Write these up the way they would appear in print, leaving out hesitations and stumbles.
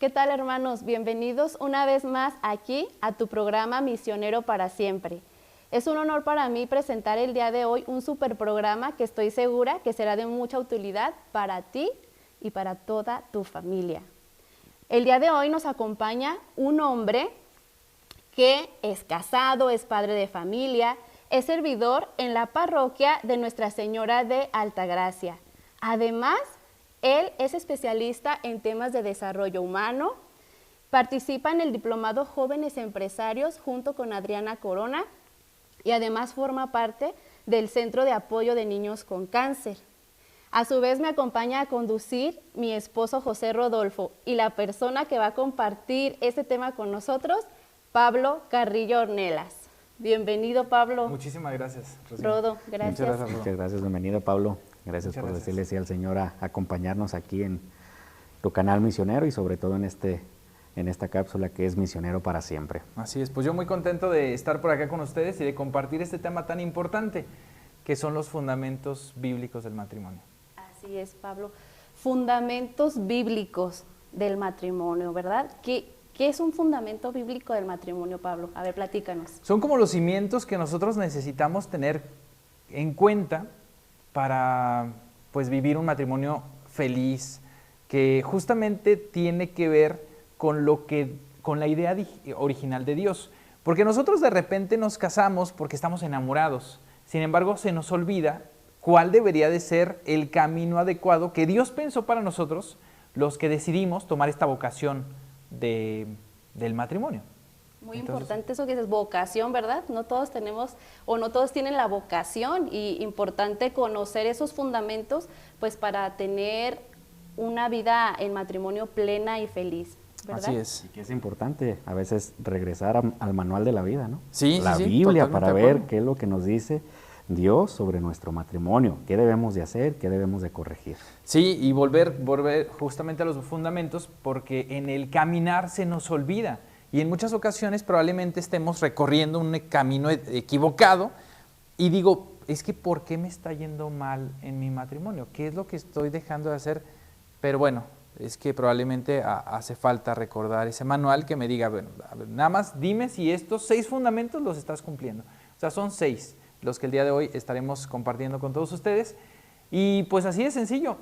¿Qué tal, hermanos? Bienvenidos una vez más aquí a tu programa Misionero para Siempre. Es un honor para mí presentar el día de hoy un super programa que estoy segura que será de mucha utilidad para ti y para toda tu familia. El día de hoy nos acompaña un hombre que es casado, es padre de familia, es servidor en la parroquia de Nuestra Señora de Altagracia. Además, él es especialista en temas de desarrollo humano, participa en el Diplomado Jóvenes Empresarios junto con Adriana Corona y además forma parte del Centro de Apoyo de Niños con Cáncer. A su vez me acompaña a conducir mi esposo José Rodolfo y la persona que va a compartir este tema con nosotros, Pablo Carrillo Ornelas. Bienvenido, Pablo. Muchísimas gracias, Rocío. Rodo, gracias. Muchas gracias, Rodo. Muchas gracias, bienvenido, Pablo. Gracias Muchas por gracias. decirle sí al Señor a acompañarnos aquí en tu canal misionero y sobre todo en esta cápsula que es Misionero para Siempre. Así es, pues yo muy contento de estar por acá con ustedes y de compartir este tema tan importante que son los fundamentos bíblicos del matrimonio. Así es, Pablo. Fundamentos bíblicos del matrimonio, ¿verdad? ¿Qué es un fundamento bíblico del matrimonio, Pablo? A ver, platícanos. Son como los cimientos que nosotros necesitamos tener en cuenta para pues vivir un matrimonio feliz, que justamente tiene que ver con la idea original de Dios. Porque nosotros de repente nos casamos porque estamos enamorados. Sin embargo, se nos olvida cuál debería de ser el camino adecuado que Dios pensó para nosotros, los que decidimos tomar esta vocación del matrimonio. Muy importante eso que dices, vocación, ¿verdad? No todos tenemos o no todos tienen la vocación y importante conocer esos fundamentos pues para tener una vida en matrimonio plena y feliz, ¿verdad? Así es. Y que es importante a veces regresar al manual de la vida, ¿no? Sí, la sí, Biblia totalmente para de ver acuerdo. qué es lo que nos dice Dios sobre nuestro matrimonio, qué debemos de hacer, qué debemos de corregir. Sí, y volver justamente a los fundamentos, porque en el caminar se nos olvida. Y en muchas ocasiones probablemente estemos recorriendo un camino equivocado y digo, es que ¿por qué me está yendo mal en mi matrimonio? ¿Qué es lo que estoy dejando de hacer? Pero bueno, es que probablemente hace falta recordar ese manual que me diga, bueno, a ver, nada más dime si estos 6 fundamentos los estás cumpliendo. O sea, son 6 los que el día de hoy estaremos compartiendo con todos ustedes. Y pues así de sencillo.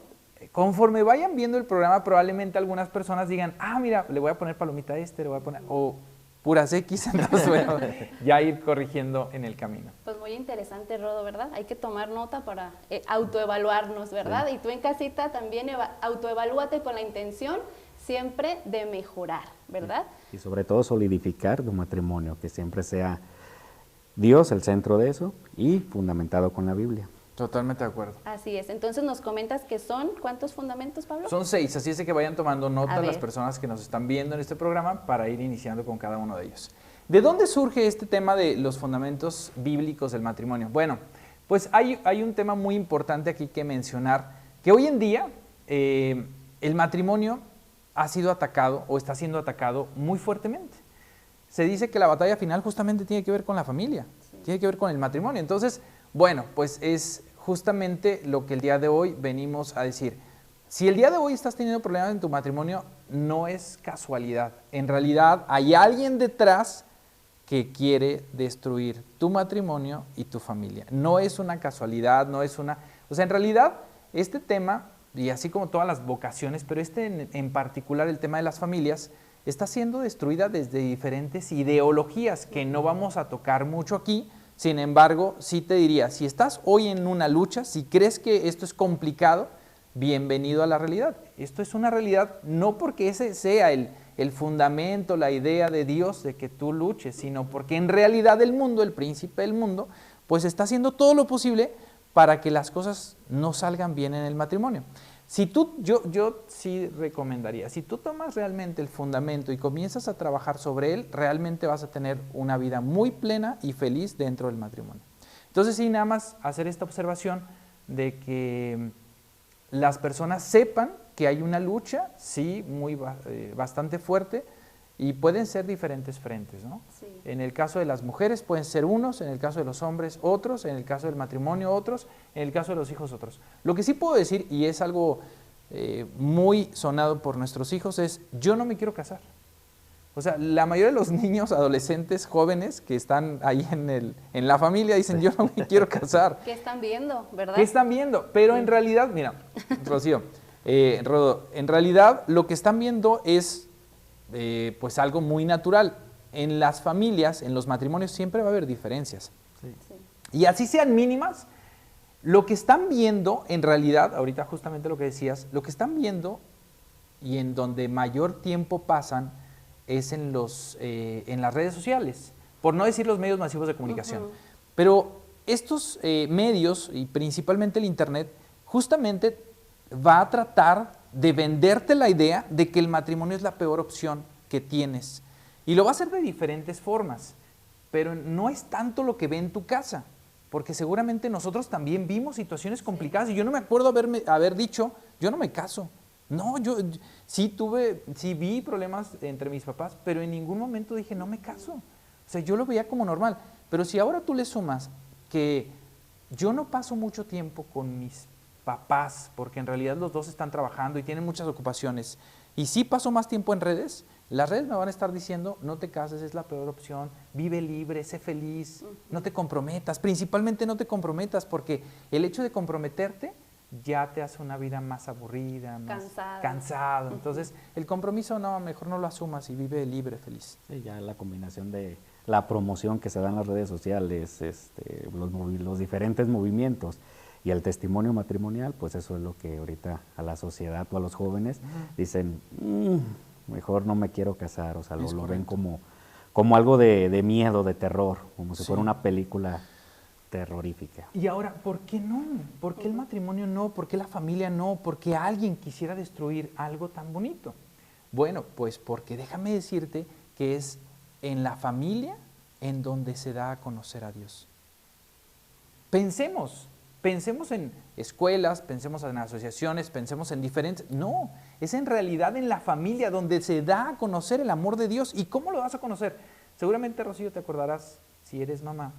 Conforme vayan viendo el programa, probablemente algunas personas digan, mira, le voy a poner palomita a este, le voy a poner, o puras X, entonces bueno, ya ir corrigiendo en el camino. Pues muy interesante, Rodo, ¿verdad? Hay que tomar nota para autoevaluarnos, ¿verdad? Sí. Y tú en casita también autoevalúate con la intención siempre de mejorar, ¿verdad? Y sobre todo solidificar tu matrimonio, que siempre sea Dios el centro de eso y fundamentado con la Biblia. Totalmente de acuerdo. Así es. Entonces nos comentas que son, ¿cuántos fundamentos, Pablo? Son 6, así es de que vayan tomando nota A las ver. personas que nos están viendo en este programa para ir iniciando con cada uno de ellos. ¿De dónde surge este tema de los fundamentos bíblicos del matrimonio? Bueno, pues hay un tema muy importante aquí que mencionar, que hoy en día el matrimonio ha sido atacado o está siendo atacado muy fuertemente. Se dice que la batalla final justamente tiene que ver con la familia, tiene que ver con el matrimonio. Entonces, bueno, pues es justamente lo que el día de hoy venimos a decir. Si el día de hoy estás teniendo problemas en tu matrimonio, no es casualidad. En realidad hay alguien detrás que quiere destruir tu matrimonio y tu familia. No es una casualidad, no es una... O sea, en realidad este tema, y así como todas las vocaciones, pero en particular el tema de las familias, está siendo destruida desde diferentes ideologías que no vamos a tocar mucho aquí. Sin embargo, sí te diría, si estás hoy en una lucha, si crees que esto es complicado, bienvenido a la realidad. Esto es una realidad no porque ese sea el fundamento, la idea de Dios de que tú luches, sino porque en realidad el mundo, el príncipe del mundo, pues está haciendo todo lo posible para que las cosas no salgan bien en el matrimonio. Yo sí recomendaría, si tú tomas realmente el fundamento y comienzas a trabajar sobre él, realmente vas a tener una vida muy plena y feliz dentro del matrimonio. Entonces sí, nada más hacer esta observación de que las personas sepan que hay una lucha, sí, bastante fuerte, y pueden ser diferentes frentes, ¿no? Sí. En el caso de las mujeres pueden ser unos, en el caso de los hombres otros, en el caso del matrimonio otros, en el caso de los hijos otros. Lo que sí puedo decir, y es algo muy sonado por nuestros hijos es: yo no me quiero casar. O sea, la mayoría de los niños, adolescentes, jóvenes que están ahí en la familia dicen: yo no me quiero casar. ¿Qué están viendo, verdad? ¿Qué están viendo? Pero en realidad, mira, Rocío, Rodo, en realidad lo que están viendo es pues algo muy natural. En las familias, en los matrimonios, siempre va a haber diferencias. Sí. Sí. Y así sean mínimas, lo que están viendo, en realidad, ahorita justamente lo que decías, lo que están viendo y en donde mayor tiempo pasan es en las redes sociales, por no decir los medios masivos de comunicación. Pero estos medios, y principalmente el Internet, justamente va a tratar de venderte la idea de que el matrimonio es la peor opción que tienes. Y lo va a hacer de diferentes formas, pero no es tanto lo que ve en tu casa, porque seguramente nosotros también vimos situaciones complicadas, y yo no me acuerdo haber dicho: yo no me caso. No, yo sí vi problemas entre mis papás, pero en ningún momento dije: no me caso. O sea, yo lo veía como normal. Pero si ahora tú le sumas que yo no paso mucho tiempo con mis papás, porque en realidad los dos están trabajando y tienen muchas ocupaciones, y sí paso más tiempo en redes, las redes me van a estar diciendo: no te cases, es la peor opción, vive libre, sé feliz, no te comprometas, principalmente no te comprometas, porque el hecho de comprometerte ya te hace una vida más aburrida, más cansado. Entonces, el compromiso no, mejor no lo asumas y vive libre, feliz. Sí, ya la combinación de la promoción que se da en las redes sociales, los diferentes movimientos y el testimonio matrimonial, pues eso es lo que ahorita a la sociedad o a los jóvenes dicen: mejor no me quiero casar. O sea, lo ven como algo de miedo, de terror, como si fuera una película terrorífica. Y ahora, ¿por qué no? ¿Por qué el matrimonio no? ¿Por qué la familia no? ¿Por qué alguien quisiera destruir algo tan bonito? Bueno, pues porque déjame decirte que es en la familia en donde se da a conocer a Dios. Pensemos en escuelas, pensemos en asociaciones, pensemos en diferentes... No, es en realidad en la familia donde se da a conocer el amor de Dios. ¿Y cómo lo vas a conocer? Seguramente, Rocío, te acordarás, si eres mamá,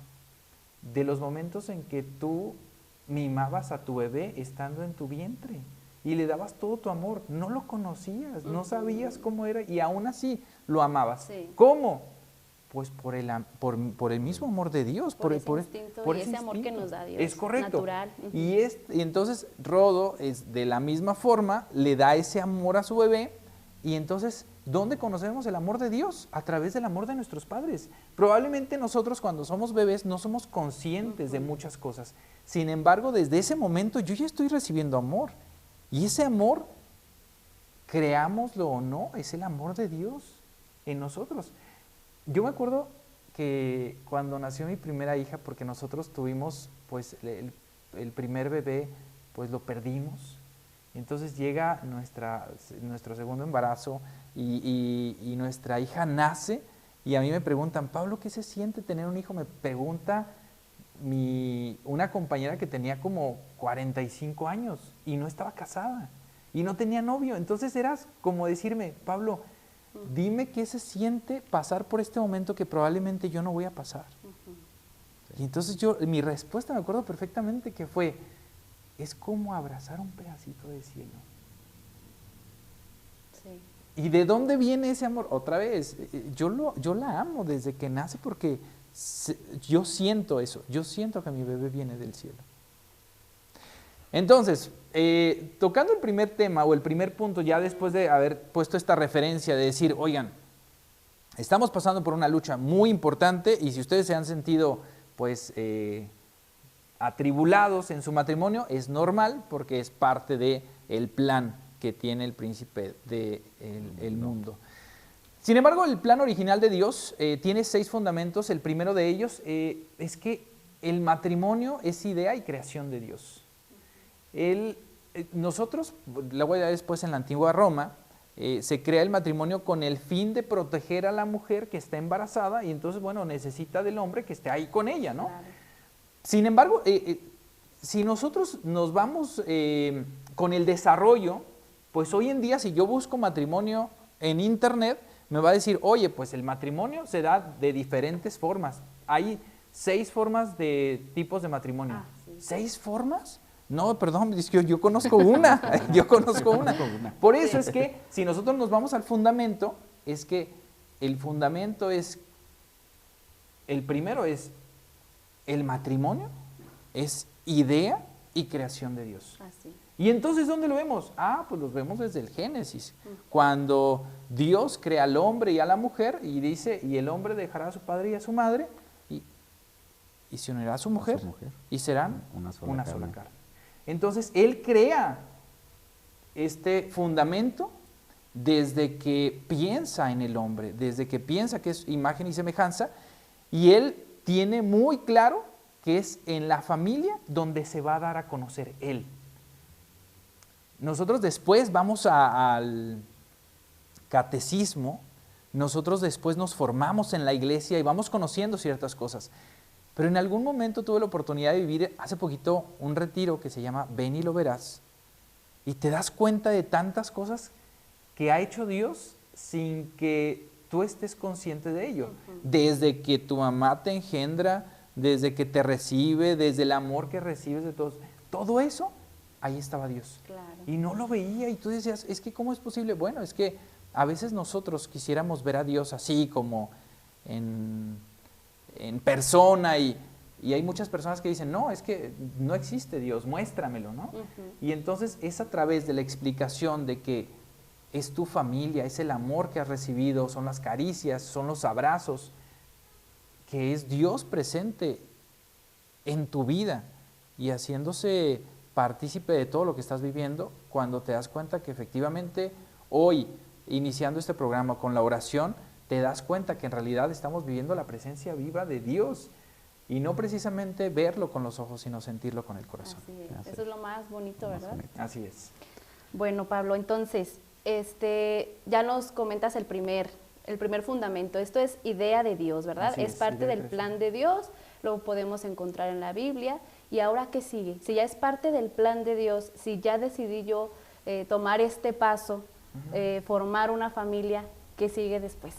de los momentos en que tú mimabas a tu bebé estando en tu vientre y le dabas todo tu amor. No lo conocías, no sabías cómo era, y aún así lo amabas. Sí. ¿Cómo? Pues por el mismo amor de Dios, por ese amor que nos da Dios. Es correcto. Natural. Y entonces Rodo es de la misma forma, le da ese amor a su bebé. Y entonces, ¿dónde conocemos el amor de Dios? A través del amor de nuestros padres. Probablemente nosotros, cuando somos bebés, no somos conscientes de muchas cosas. Sin embargo, desde ese momento yo ya estoy recibiendo amor. Y ese amor, creámoslo o no, es el amor de Dios en nosotros. Yo me acuerdo que cuando nació mi primera hija, porque nosotros tuvimos, pues, el primer bebé, pues lo perdimos. Entonces llega nuestro segundo embarazo y nuestra hija nace, y a mí me preguntan: Pablo, ¿qué se siente tener un hijo? Me pregunta una compañera que tenía como 45 años y no estaba casada y no tenía novio. Entonces eras como decirme: Pablo, dime qué se siente pasar por este momento que probablemente yo no voy a pasar. Y entonces mi respuesta, me acuerdo perfectamente que fue: es como abrazar un pedacito de cielo. Sí. ¿Y de dónde viene ese amor? Otra vez, yo la amo desde que nace, porque yo siento eso, yo siento que mi bebé viene del cielo. Entonces, tocando el primer tema o el primer punto, ya después de haber puesto esta referencia de decir: oigan, estamos pasando por una lucha muy importante, y si ustedes se han sentido pues atribulados en su matrimonio, es normal, porque es parte del plan que tiene el príncipe del mundo. Sin embargo, el plan original de Dios tiene 6 fundamentos. El primero de ellos es que el matrimonio es idea y creación de Dios. Nosotros, la voy a dar después, en la antigua Roma, se crea el matrimonio con el fin de proteger a la mujer que está embarazada, y entonces, bueno, necesita del hombre que esté ahí con ella, ¿no? Claro. Sin embargo, si nosotros nos vamos con el desarrollo, pues hoy en día, si yo busco matrimonio en internet, me va a decir: oye, pues el matrimonio se da de diferentes formas. Hay 6 formas de tipos de matrimonio. ¿6 formas? No, perdón, es que yo conozco una, yo conozco una. Por eso es que si nosotros nos vamos al fundamento, es que el fundamento es, el primero es el matrimonio, es idea y creación de Dios. Así. Y entonces, ¿dónde lo vemos? Pues los vemos desde el Génesis, cuando Dios crea al hombre y a la mujer y dice, y el hombre dejará a su padre y a su madre y se unirá a su mujer, y serán una sola carne. Entonces, Él crea este fundamento desde que piensa en el hombre, desde que piensa que es imagen y semejanza, y Él tiene muy claro que es en la familia donde se va a dar a conocer Él. Nosotros después vamos al catecismo, nosotros después nos formamos en la iglesia y vamos conociendo ciertas cosas. Pero en algún momento tuve la oportunidad de vivir hace poquito un retiro que se llama Ven y lo verás. Y te das cuenta de tantas cosas que ha hecho Dios sin que tú estés consciente de ello. Desde que tu mamá te engendra, desde que te recibe, desde el amor que recibes de todos. Todo eso, ahí estaba Dios. Claro. Y no lo veía y tú decías, es que ¿cómo es posible? Bueno, es que a veces nosotros quisiéramos ver a Dios así como en persona y hay muchas personas que dicen, no, es que no existe Dios, muéstramelo, ¿no? Y entonces es a través de la explicación de que es tu familia, es el amor que has recibido, son las caricias, son los abrazos, que es Dios presente en tu vida y haciéndose partícipe de todo lo que estás viviendo, cuando te das cuenta que efectivamente hoy, iniciando este programa con la oración, te das cuenta que en realidad estamos viviendo la presencia viva de Dios y no precisamente verlo con los ojos, sino sentirlo con el corazón. Así es. Eso es lo más bonito, ¿verdad? Así es. Bueno, Pablo, entonces, ya nos comentas el primer fundamento. Esto es idea de Dios, ¿verdad? Es parte del plan de Dios, lo podemos encontrar en la Biblia. ¿Y ahora qué sigue? Si ya es parte del plan de Dios, si ya decidí yo tomar este paso, formar una familia, ¿qué sigue después?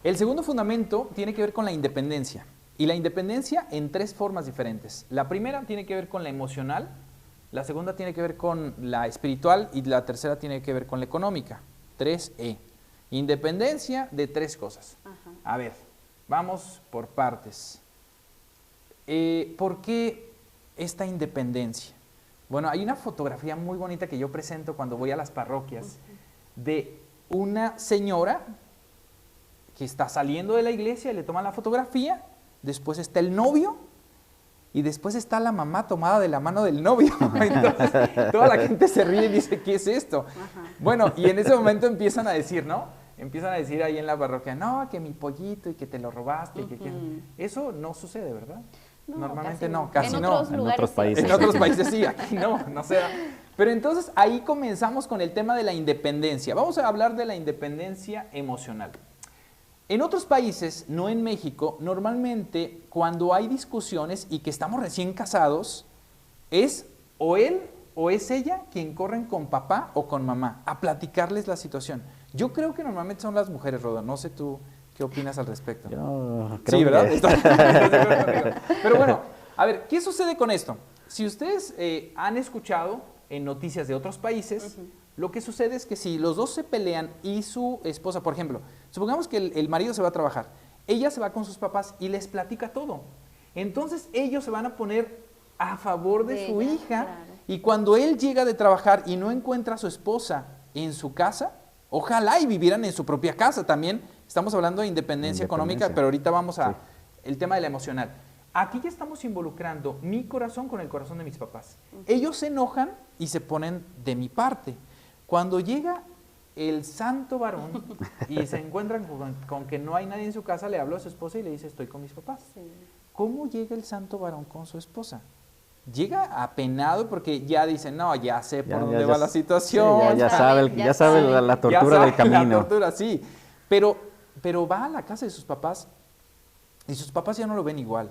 El segundo fundamento tiene que ver con la independencia. Y la independencia en tres formas diferentes. La primera tiene que ver con la emocional, la segunda tiene que ver con la espiritual y la tercera tiene que ver con la económica. 3E. Independencia de tres cosas. Ajá. A ver, vamos por partes. ¿Por qué esta independencia? Bueno, hay una fotografía muy bonita que yo presento cuando voy a las parroquias de una señora que está saliendo de la iglesia y le toman la fotografía, después está el novio y después está la mamá tomada de la mano del novio. Entonces, toda la gente se ríe y dice, ¿qué es esto? Ajá. Bueno, y en ese momento empiezan a decir, ¿no? Empiezan a decir ahí en la parroquia, no, que mi pollito y que te lo robaste. Eso no sucede, ¿verdad? No, normalmente casi no. En otros países. En otros países sí, aquí no se da. Pero entonces ahí comenzamos con el tema de la independencia. Vamos a hablar de la independencia emocional. En otros países, no en México, normalmente cuando hay discusiones y que estamos recién casados, es o él o es ella quien corren con papá o con mamá a platicarles la situación. Yo creo que normalmente son las mujeres, Roda. No sé tú qué opinas al respecto. Yo creo sí, ¿verdad? Que... Pero bueno, a ver, ¿qué sucede con esto? Si ustedes han escuchado en noticias de otros países, lo que sucede es que si los dos se pelean y su esposa, por ejemplo, supongamos que el marido se va a trabajar, ella se va con sus papás y les platica todo. Entonces ellos se van a poner a favor de su hija, claro. Y cuando él llega de trabajar y no encuentra a su esposa en su casa, ojalá y vivieran en su propia casa también. Estamos hablando de independencia económica, pero ahorita vamos a el tema de la emocional. Aquí ya estamos involucrando mi corazón con el corazón de mis papás. Ellos se enojan y se ponen de mi parte. Cuando llega el santo varón y se encuentran con que no hay nadie en su casa, le habló a su esposa y le dice, estoy con mis papás. Sí. ¿Cómo llega el santo varón con su esposa? Llega apenado porque ya dice, no, ya sé por dónde va la situación. Sí, ya sabe la tortura del camino. La tortura, sí. Pero va a la casa de sus papás y sus papás ya no lo ven igual.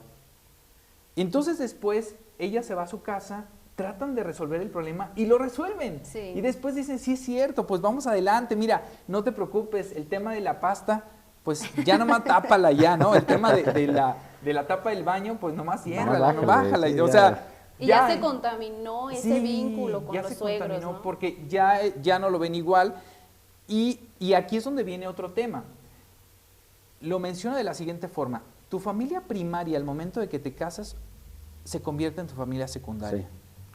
Entonces después ella se va a su casa, tratan de resolver el problema y lo resuelven. Sí. Y después dicen, sí es cierto, pues vamos adelante, mira, no te preocupes, el tema de la pasta, pues ya nomás tápala ya, ¿no? El tema de la tapa del baño, pues nomás ciérrala, bájala. Sí, o sea, Y ya se contaminó ese vínculo con los suegros, contaminó, ¿no? porque ya no lo ven igual. Y aquí es donde viene otro tema. Lo menciona de la siguiente forma. Tu familia primaria, al momento de que te casas, se convierte en tu familia secundaria.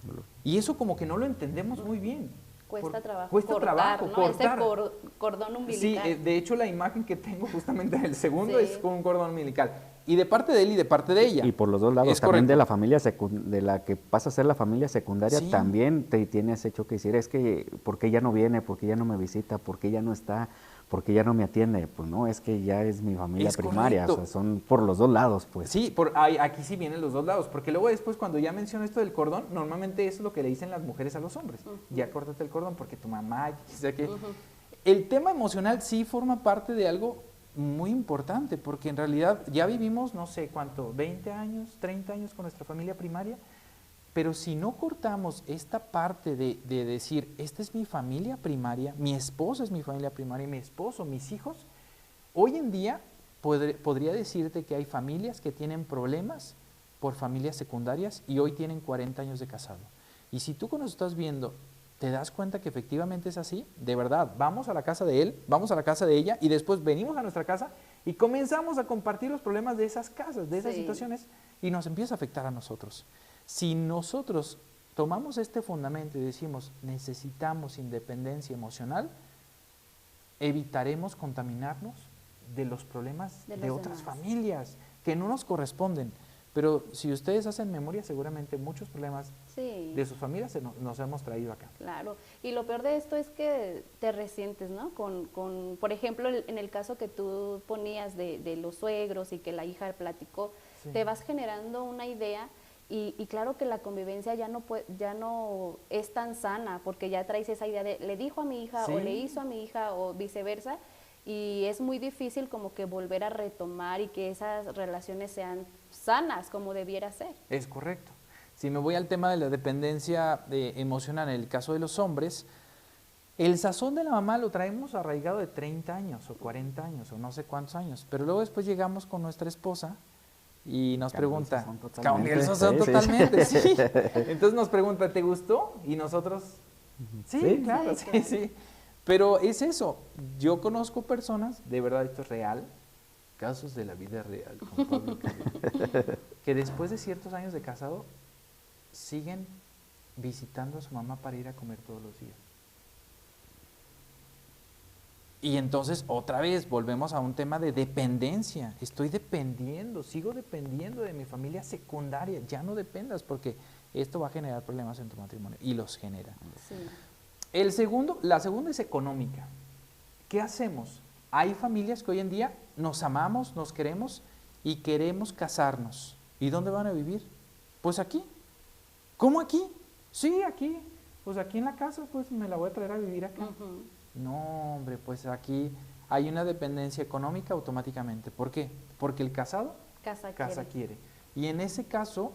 Sí. Y eso como que no lo entendemos muy bien. Cuesta trabajo cuesta cortar, trabajo ¿no? cortar. Ese cordón umbilical. Sí, de hecho la imagen que tengo justamente en el segundo Sí. es con un cordón umbilical. Y de parte de él y de parte de ella. Y por los dos lados, Es también correcto. de la familia de la que pasa a ser la familia secundaria, Sí. también te tienes hecho que decir, es que, ¿por qué ya no viene? ¿Por qué ya no me visita? ¿Por qué ya no está? ¿Por qué ya no me atiende? Pues no, es que ya es mi familia Es primaria, correcto. o sea, son por los dos lados, pues. Sí, aquí sí vienen los dos lados, porque luego después cuando ya menciono esto del cordón, normalmente eso es lo que le dicen las mujeres a los hombres. Ya córtate el cordón porque tu mamá, quizá que... El tema emocional sí forma parte de algo muy importante, porque en realidad ya vivimos, no sé cuánto, 20 años, 30 años con nuestra familia primaria, pero si no cortamos esta parte de decir, esta es mi familia primaria, mi esposo es mi familia primaria, mi esposo, mis hijos, hoy en día podría decirte que hay familias que tienen problemas por familias secundarias y hoy tienen 40 años de casado. Y si tú cuando estás viendo te das cuenta que efectivamente es así, de verdad, vamos a la casa de él, vamos a la casa de ella y después venimos a nuestra casa y comenzamos a compartir los problemas de esas casas, de esas situaciones y nos empieza a afectar a nosotros. Si nosotros tomamos este fundamento y decimos necesitamos independencia emocional, evitaremos contaminarnos de los problemas de otras familias que no nos corresponden. Pero si ustedes hacen memoria, seguramente muchos problemas de sus familias nos hemos traído acá. Claro, y lo peor de esto es que te resientes, ¿no? Por ejemplo, en el caso que tú ponías de los suegros y que la hija platicó, te vas generando una idea y claro que la convivencia ya no es tan sana porque ya traes esa idea de le dijo a mi hija o le hizo a mi hija o viceversa. Y es muy difícil como que volver a retomar y que esas relaciones sean sanas como debiera ser. Es correcto. Si me voy al tema de la dependencia emocional en el caso de los hombres, el sazón de la mamá lo traemos arraigado de 30 años o 40 años o no sé cuántos años, pero luego después llegamos con nuestra esposa y nos pregunta, cambió el sazón totalmente, sí. Entonces nos pregunta, ¿te gustó? Y nosotros, sí, claro, sí. Pero es eso, yo conozco personas, de verdad esto es real, casos de la vida real, con Pablo que después de ciertos años de casado siguen visitando a su mamá para ir a comer todos los días. Y entonces otra vez volvemos a un tema de dependencia, sigo dependiendo de mi familia secundaria, ya no dependas porque esto va a generar problemas en tu matrimonio y los genera. Sí. La segunda es económica. ¿Qué hacemos? Hay familias que hoy en día nos amamos, nos queremos y queremos casarnos. ¿Y dónde van a vivir? Pues aquí. ¿Cómo aquí? Sí, aquí. Pues aquí en la casa, pues me la voy a traer a vivir acá. No, hombre, pues aquí hay una dependencia económica automáticamente. ¿Por qué? Porque el casado casa quiere. Y en ese caso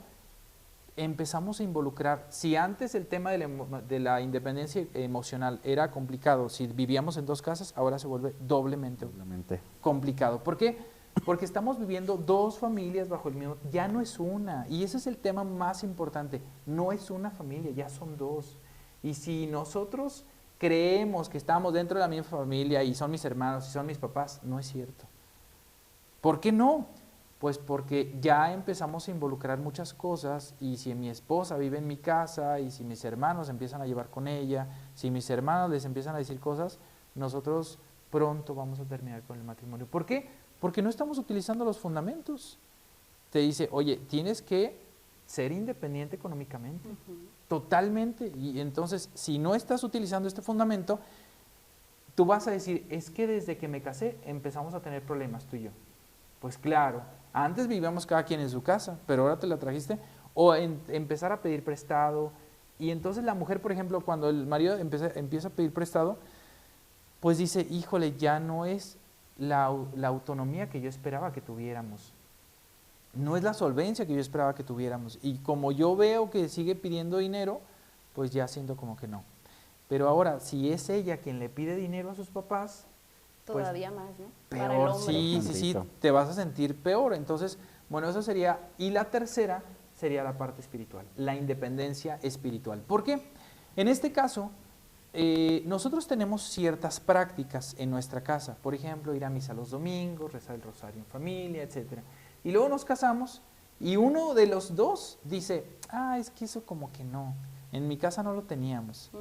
empezamos a involucrar, si antes el tema de la independencia emocional era complicado, si vivíamos en dos casas, ahora se vuelve doblemente complicado. ¿Por qué? Porque estamos viviendo dos familias bajo el mismo, ya no es una, y ese es el tema más importante, no es una familia, ya son dos. Y si nosotros creemos que estamos dentro de la misma familia y son mis hermanos y son mis papás, no es cierto. ¿Por qué no? Pues porque ya empezamos a involucrar muchas cosas y si mi esposa vive en mi casa y si mis hermanos empiezan a llevar con ella, si mis hermanos les empiezan a decir cosas, nosotros pronto vamos a terminar con el matrimonio. ¿Por qué? Porque no estamos utilizando los fundamentos. Te dice, oye, tienes que ser independiente económicamente, totalmente. Y entonces, si no estás utilizando este fundamento, tú vas a decir, es que desde que me casé empezamos a tener problemas tú y yo. Pues claro, antes vivíamos cada quien en su casa, pero ahora te la trajiste, o empezar a pedir prestado, y entonces la mujer, por ejemplo, cuando el marido empieza a pedir prestado, pues dice, híjole, ya no es la autonomía que yo esperaba que tuviéramos, no es la solvencia que yo esperaba que tuviéramos, y como yo veo que sigue pidiendo dinero, pues ya siento como que no. Pero ahora, si es ella quien le pide dinero a sus papás, todavía más, ¿no? Peor, para el hombre. sí, te vas a sentir peor. Entonces, bueno, eso sería. Y la tercera sería la parte espiritual, la independencia espiritual. ¿Por qué? En este caso, nosotros tenemos ciertas prácticas en nuestra casa. Por ejemplo, ir a misa los domingos, rezar el rosario en familia, etc. Y luego nos casamos y uno de los dos dice, es que eso como que no, en mi casa no lo teníamos.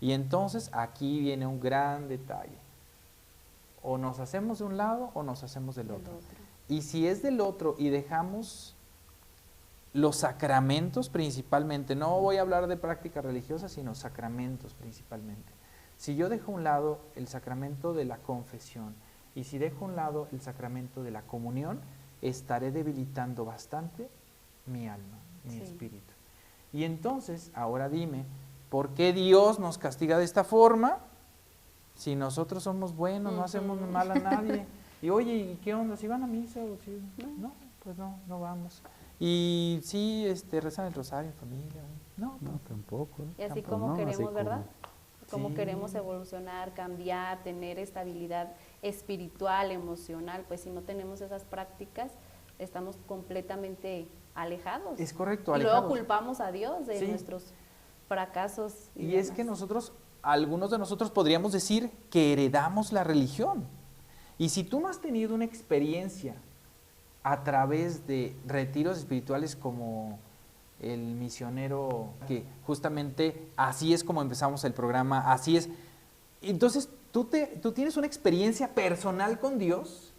Y entonces aquí viene un gran detalle. O nos hacemos de un lado o nos hacemos del otro. Y si es del otro y dejamos los sacramentos principalmente, no voy a hablar de prácticas religiosas, sino sacramentos principalmente. Si yo dejo a un lado el sacramento de la confesión y si dejo a un lado el sacramento de la comunión, estaré debilitando bastante mi alma, mi espíritu. Y entonces, ahora dime, ¿por qué Dios nos castiga de esta forma? Si nosotros somos buenos, no hacemos mal a nadie. Y oye, ¿y qué onda? ¿Si van a misa? O si... No, pues no vamos. Y sí, rezan el rosario en familia. No, tampoco. Y así como queremos, ¿verdad? Como queremos evolucionar, cambiar, tener estabilidad espiritual, emocional, pues si no tenemos esas prácticas, estamos completamente alejados. Es correcto, alejados. Y luego alejados. culpamos a Dios de nuestros fracasos. Y es que algunos de nosotros podríamos decir que heredamos la religión. Y si tú no has tenido una experiencia a través de retiros espirituales como el misionero, que justamente así es como empezamos el programa, así es. Entonces, tú tienes una experiencia personal con Dios.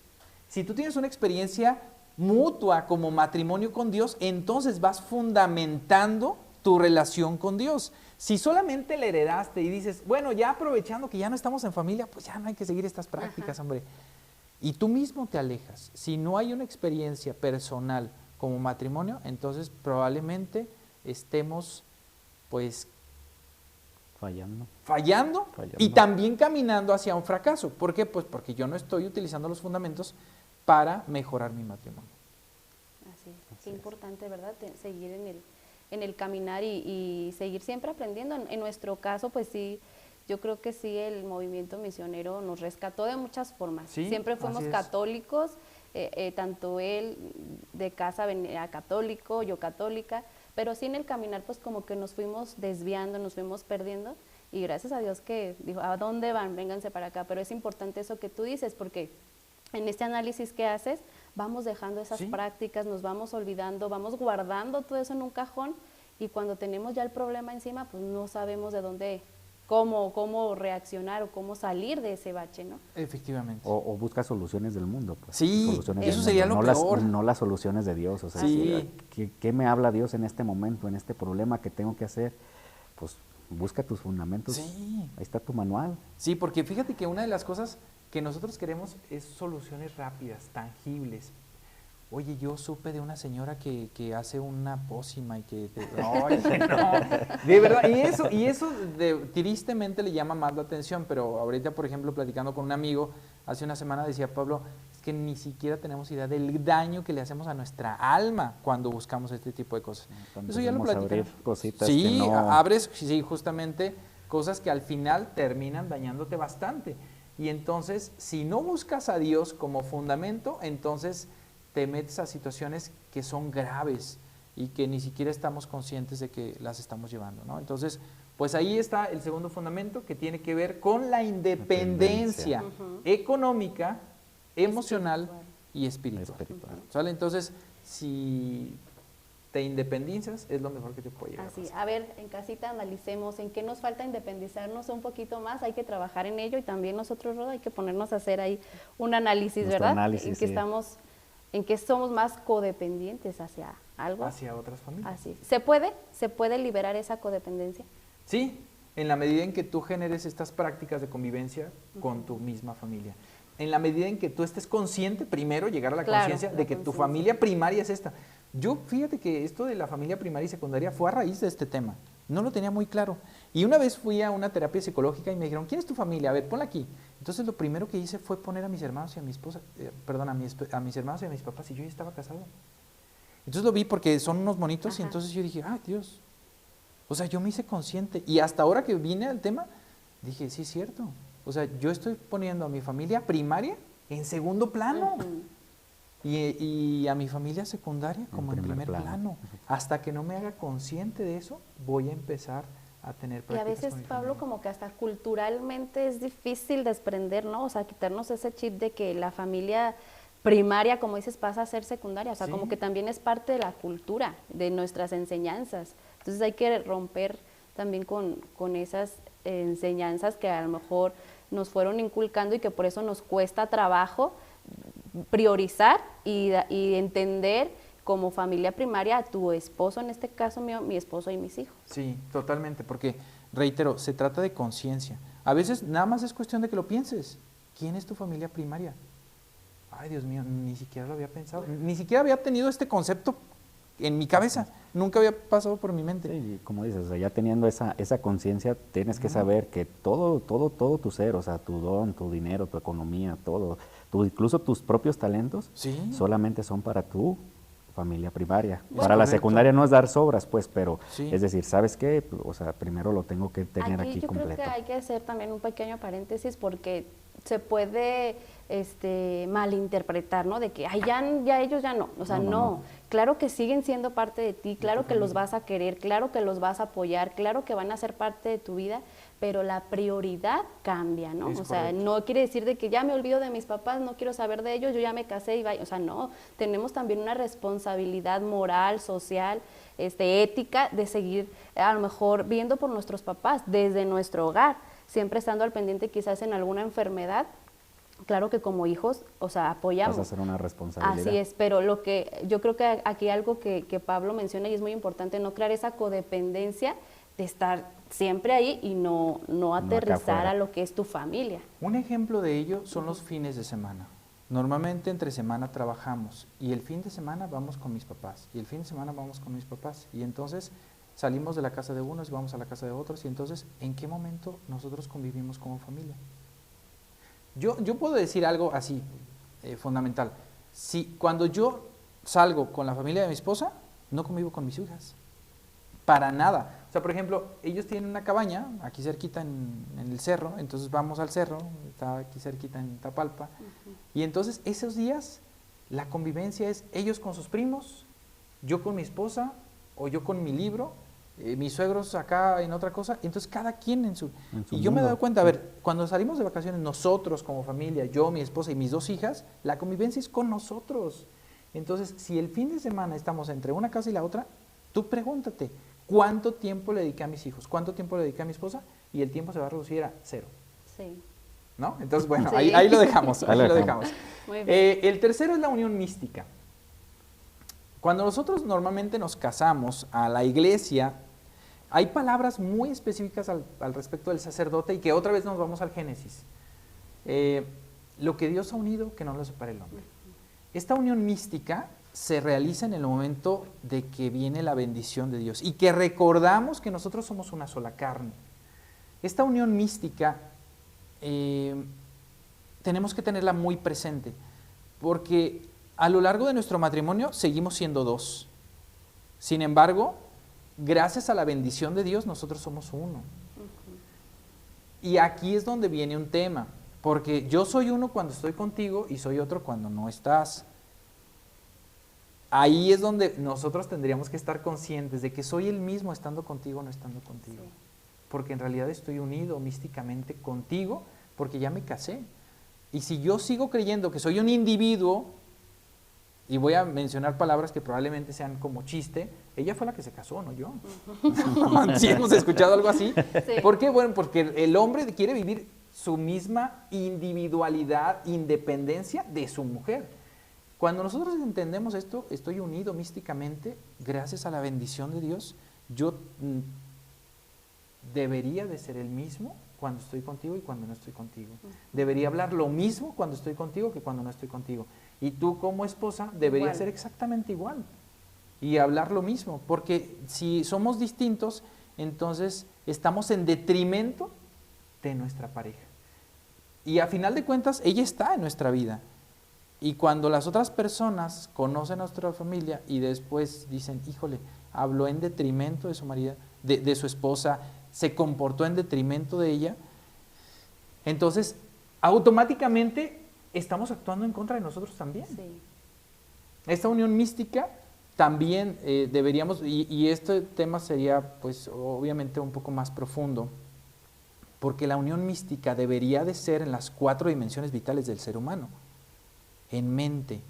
Si tú tienes una experiencia mutua como matrimonio con Dios, entonces vas fundamentando tu relación con Dios. Si solamente le heredaste y dices, bueno, ya aprovechando que ya no estamos en familia, pues ya no hay que seguir estas prácticas, hombre. Y tú mismo te alejas. Si no hay una experiencia personal como matrimonio, entonces probablemente estemos, pues, fallando y también caminando hacia un fracaso. ¿Por qué? Pues porque yo no estoy utilizando los fundamentos para mejorar mi matrimonio. Así es. Qué importante, ¿verdad? Seguir en el caminar y seguir siempre aprendiendo. En nuestro caso, pues sí, yo creo que sí, el movimiento misionero nos rescató de muchas formas. Sí, siempre fuimos católicos, tanto él de casa venía católico, yo católica, pero sí en el caminar pues como que nos fuimos desviando, nos fuimos perdiendo y gracias a Dios que dijo, ¿a dónde van? Vénganse para acá. Pero es importante eso que tú dices porque en este análisis que haces vamos dejando esas prácticas, nos vamos olvidando, vamos guardando todo eso en un cajón y cuando tenemos ya el problema encima pues no sabemos de dónde, cómo reaccionar o cómo salir de ese bache, ¿no? Efectivamente. O busca soluciones del mundo. Pues, sí, soluciones eso sería lo peor. No las soluciones de Dios. O sea, ¿qué me habla Dios en este momento, en este problema que tengo que hacer? Pues busca tus fundamentos. Sí. Ahí está tu manual. Sí, porque fíjate que una de las cosas que nosotros queremos es soluciones rápidas, tangibles. Oye, yo supe de una señora que hace una pócima y que... no, de verdad, y eso tristemente le llama más la atención, pero ahorita, por ejemplo, platicando con un amigo, hace una semana decía Pablo, es que ni siquiera tenemos idea del daño que le hacemos a nuestra alma cuando buscamos este tipo de cosas. Entonces, eso ya lo platicamos. Cositas sí, que no... abres, sí, justamente cosas que al final terminan dañándote bastante. Y entonces, si no buscas a Dios como fundamento, entonces te metes a situaciones que son graves y que ni siquiera estamos conscientes de que las estamos llevando, ¿no? Entonces, pues ahí está el segundo fundamento que tiene que ver con la independencia económica, emocional y espiritual. ¿Sale? Entonces, si te independizas, es lo mejor que te puede llegar. Así, a ver, en casita analicemos en qué nos falta independizarnos un poquito más, hay que trabajar en ello y también nosotros, Roda, hay que ponernos a hacer ahí un análisis, ¿verdad? En que estamos, en que somos más codependientes hacia algo. Hacia otras familias. Así. ¿Se puede liberar esa codependencia? Sí, en la medida en que tú generes estas prácticas de convivencia con tu misma familia. En la medida en que tú estés consciente, primero llegar a la conciencia de que tu familia primaria es esta. Yo, fíjate que esto de la familia primaria y secundaria fue a raíz de este tema. No lo tenía muy claro. Y una vez fui a una terapia psicológica y me dijeron, ¿quién es tu familia? A ver, ponla aquí. Entonces lo primero que hice fue poner a mis hermanos y a mi esposa, a mis hermanos y a mis papás, y yo ya estaba casado. Entonces lo vi porque son unos monitos y entonces yo dije, ¡ay, Dios! O sea, yo me hice consciente. Y hasta ahora que vine al tema, dije, sí, es cierto. O sea, yo estoy poniendo a mi familia primaria en segundo plano. y a mi familia secundaria como en primer plano. Hasta que no me haga consciente de eso, voy a empezar a tener prácticas. Y a veces, con mi Pablo, familia. como que hasta culturalmente es difícil desprender, ¿no? O sea, quitarnos ese chip de que la familia primaria, como dices, pasa a ser secundaria. O sea, Sí. como que también es parte de la cultura, de nuestras enseñanzas. Entonces hay que romper también con esas enseñanzas que a lo mejor nos fueron inculcando y que por eso nos cuesta trabajo priorizar y entender como familia primaria a tu esposo, en este caso mío, mi esposo y mis hijos. Sí, totalmente, porque, reitero, se trata de conciencia. A veces nada más es cuestión de que lo pienses. ¿Quién es tu familia primaria? Ay, Dios mío, ni siquiera lo había pensado, ni siquiera había tenido este concepto en mi cabeza, nunca había pasado por mi mente. Sí, y como dices, o sea, ya teniendo esa conciencia, tienes que saber que todo tu ser, o sea, tu don, tu dinero, tu economía, todo, incluso tus propios talentos, Sí. solamente son para tu familia primaria. Es Para la correcto. secundaria no es dar sobras, pues, pero Sí. es decir, ¿sabes qué? O sea, primero lo tengo que tener aquí yo completo. creo que hay que hacer también un pequeño paréntesis porque se puede malinterpretar, ¿no? De que ay, ya ellos ya no. O sea, no. Claro que siguen siendo parte de ti, claro que los vas a querer, claro que los vas a apoyar, claro que van a ser parte de tu vida, pero la prioridad cambia, ¿no? Es O sea, correcto. no quiere decir de que ya me olvido de mis papás, no quiero saber de ellos, yo ya me casé y vaya. O sea, no, tenemos también una responsabilidad moral, social, ética de seguir a lo mejor viendo por nuestros papás desde nuestro hogar, siempre estando al pendiente quizás en alguna enfermedad. Claro que como hijos, o sea, apoyamos. Vas a hacer una responsabilidad. Así es, pero lo que yo creo que aquí algo que Pablo menciona y es muy importante, no crear esa codependencia de estar siempre ahí y no aterrizar a lo que es tu familia. Un ejemplo de ello son los fines de semana. Normalmente entre semana trabajamos y el fin de semana vamos con mis papás y el fin de semana vamos con mis papás y entonces salimos de la casa de unos y vamos a la casa de otros y entonces ¿en qué momento nosotros convivimos como familia? Yo puedo decir algo así, fundamental. Si cuando yo salgo con la familia de mi esposa, no convivo con mis hijas. Para nada. O sea, por ejemplo, ellos tienen una cabaña aquí cerquita en el cerro, entonces vamos al cerro, está aquí cerquita en Tapalpa, y entonces esos días la convivencia es ellos con sus primos, yo con mi esposa, o yo con mi libro, mis suegros acá en otra cosa, entonces cada quien en su y yo me he dado cuenta, a ver, cuando salimos de vacaciones nosotros como familia, yo, mi esposa y mis dos hijas, la convivencia es con nosotros. Entonces, si el fin de semana estamos entre una casa y la otra, tú pregúntate, ¿cuánto tiempo le dediqué a mis hijos? ¿Cuánto tiempo le dediqué a mi esposa? Y el tiempo se va a reducir a 0. Sí. ¿No? Entonces, bueno, Sí. ahí lo dejamos, ahí lo dejamos. Muy bien. El tercero es la unión mística. Cuando nosotros normalmente nos casamos a la iglesia, hay palabras muy específicas al respecto del sacerdote y que otra vez nos vamos al Génesis. Lo que Dios ha unido, que no lo separe el hombre. Esta unión mística se realiza en el momento de que viene la bendición de Dios y que recordamos que nosotros somos una sola carne. Esta unión mística tenemos que tenerla muy presente porque a lo largo de nuestro matrimonio seguimos siendo dos. Sin embargo, gracias a la bendición de Dios nosotros somos uno. Y aquí es donde viene un tema, porque yo soy uno cuando estoy contigo y soy otro cuando no estás. Ahí es donde nosotros tendríamos que estar conscientes de que soy el mismo estando contigo o no estando contigo. Sí. Porque en realidad estoy unido místicamente contigo porque ya me casé. Y si yo sigo creyendo que soy un individuo, y voy a mencionar palabras que probablemente sean como chiste, ella fue la que se casó, no yo. ¿Sí hemos escuchado algo así? Sí. ¿Por qué? Bueno, porque el hombre quiere vivir su misma individualidad, independencia de su mujer. Cuando nosotros entendemos esto, estoy unido místicamente, gracias a la bendición de Dios, yo debería de ser el mismo cuando estoy contigo y cuando no estoy contigo. Debería hablar lo mismo cuando estoy contigo que cuando no estoy contigo. Y tú como esposa deberías Igual. ser exactamente igual y hablar lo mismo, porque si somos distintos, entonces estamos en detrimento de nuestra pareja. Y a final de cuentas, ella está en nuestra vida. Y cuando las otras personas conocen a nuestra familia y después dicen, híjole, habló en detrimento de su marido, de su esposa, se comportó en detrimento de ella, entonces automáticamente estamos actuando en contra de nosotros también. Sí. Esta unión mística también deberíamos, y este tema sería pues obviamente un poco más profundo, porque la unión mística debería de ser en las 4 dimensiones vitales del ser humano. En mente,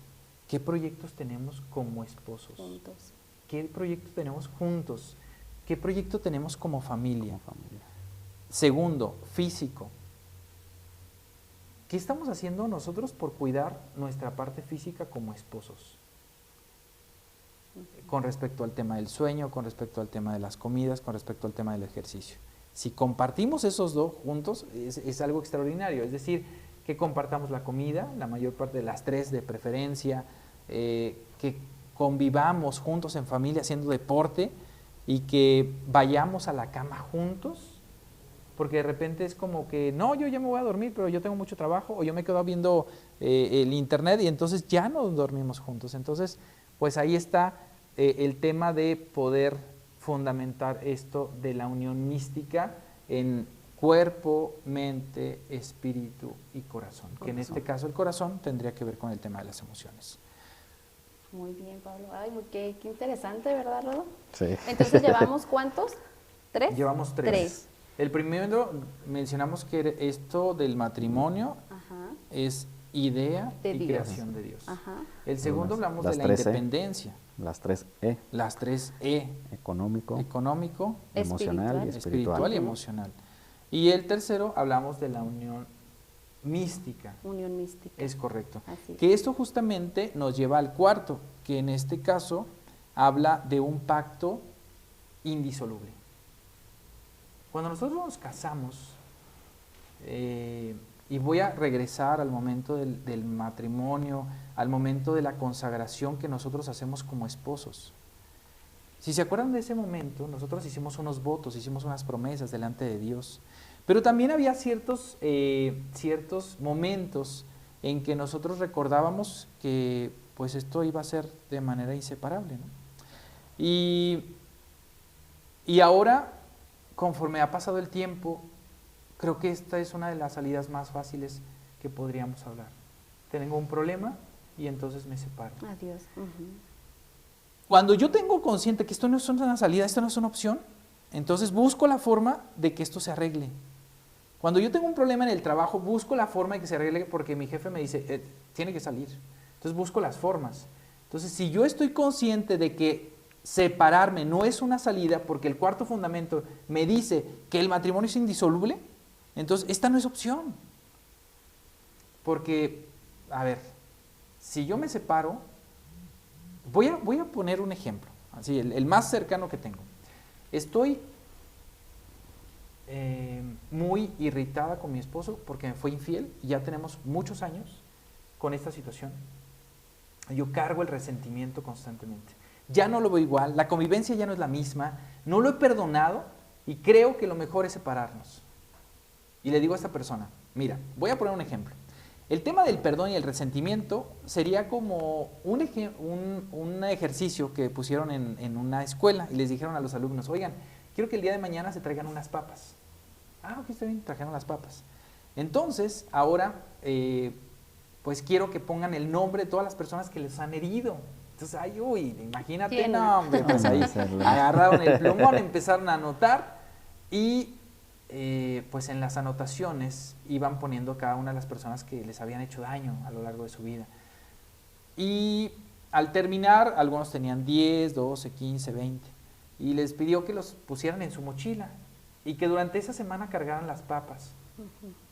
¿qué proyectos tenemos como esposos? Juntos. ¿Qué proyecto tenemos juntos? ¿Qué proyecto tenemos como familia? Segundo, físico. ¿Qué estamos haciendo nosotros por cuidar nuestra parte física como esposos? Con respecto al tema del sueño, con respecto al tema de las comidas, con respecto al tema del ejercicio. Si compartimos esos dos juntos, es algo extraordinario. Es decir, que compartamos la comida, la mayor parte de las 3 de preferencia, que convivamos juntos en familia haciendo deporte y que vayamos a la cama juntos, porque de repente es como que, no, yo ya me voy a dormir, pero yo tengo mucho trabajo, o yo me quedo viendo el internet y entonces ya no dormimos juntos. Entonces, pues ahí está el tema de poder fundamentar esto de la unión mística en cuerpo, mente, espíritu y corazón. Que en este caso el corazón tendría que ver con el tema de las emociones. Muy bien, Pablo. Ay, qué interesante, ¿verdad, Rodo? Sí. Entonces, ¿llevamos cuántos? ¿3? Llevamos 3. El primero mencionamos que esto del matrimonio es idea y creación de Dios. El segundo hablamos de la independencia. Las 3 E. Las 3 E. Económico, emocional y espiritual. Y emocional. Y el tercero hablamos de la unión mística. Unión mística. Es correcto. Así es. Que esto justamente nos lleva al cuarto, que en este caso habla de un pacto indisoluble. Cuando nosotros nos casamos, y voy a regresar al momento del matrimonio, al momento de la consagración que nosotros hacemos como esposos. Si se acuerdan de ese momento, nosotros hicimos unos votos, hicimos unas promesas delante de Dios, pero también había ciertos momentos en que nosotros recordábamos que pues esto iba a ser de manera inseparable, ¿no? Y ahora, conforme ha pasado el tiempo, creo que esta es una de las salidas más fáciles que podríamos hablar. Tengo un problema y entonces me separo. Adiós. Cuando yo tengo consciente que esto no es una salida, esto no es una opción, entonces busco la forma de que esto se arregle. Cuando yo tengo un problema en el trabajo, busco la forma de que se arregle porque mi jefe me dice, tiene que salir. Entonces busco las formas. Entonces, si yo estoy consciente de que separarme no es una salida, porque el cuarto fundamento me dice que el matrimonio es indisoluble, entonces esta no es opción. Porque, a ver, si yo me separo, voy a poner un ejemplo, así, el más cercano que tengo. Estoy muy irritada con mi esposo porque me fue infiel y ya tenemos muchos años con esta situación. Yo cargo el resentimiento constantemente. Ya no lo veo igual, la convivencia ya no es la misma, no lo he perdonado y creo que lo mejor es separarnos. Y le digo a esta persona, mira, voy a poner un ejemplo. El tema del perdón y el resentimiento sería como un ejercicio que pusieron en una escuela y les dijeron a los alumnos, oigan, quiero que el día de mañana se traigan unas papas. Ah, ok, está bien, trajeron las papas. Entonces, ahora, pues quiero que pongan el nombre de todas las personas que les han herido. Entonces, ay, uy, imagínate, no, hombre, pues ahí agarraron el plumón, empezaron a anotar y pues en las anotaciones iban poniendo cada una de las personas que les habían hecho daño a lo largo de su vida. Y al terminar, algunos tenían 10, 12, 15, 20, y les pidió que los pusieran en su mochila y que durante esa semana cargaran las papas,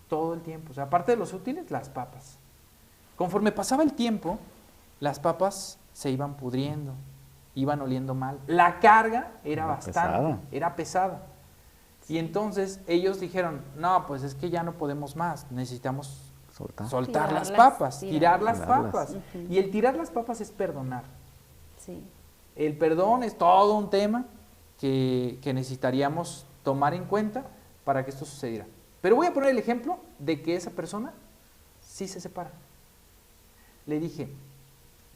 todo el tiempo. O sea, aparte de los útiles, las papas. Conforme pasaba el tiempo, las papas se iban pudriendo, iban oliendo mal. La carga era bastante, era pesada. Y entonces ellos dijeron, no, pues es que ya no podemos más, necesitamos soltar las papas, tirar las papas. Y el tirar las papas es perdonar. Sí. El perdón es todo un tema que necesitaríamos tomar en cuenta para que esto sucediera. Pero voy a poner el ejemplo de que esa persona sí se separa. Le dije,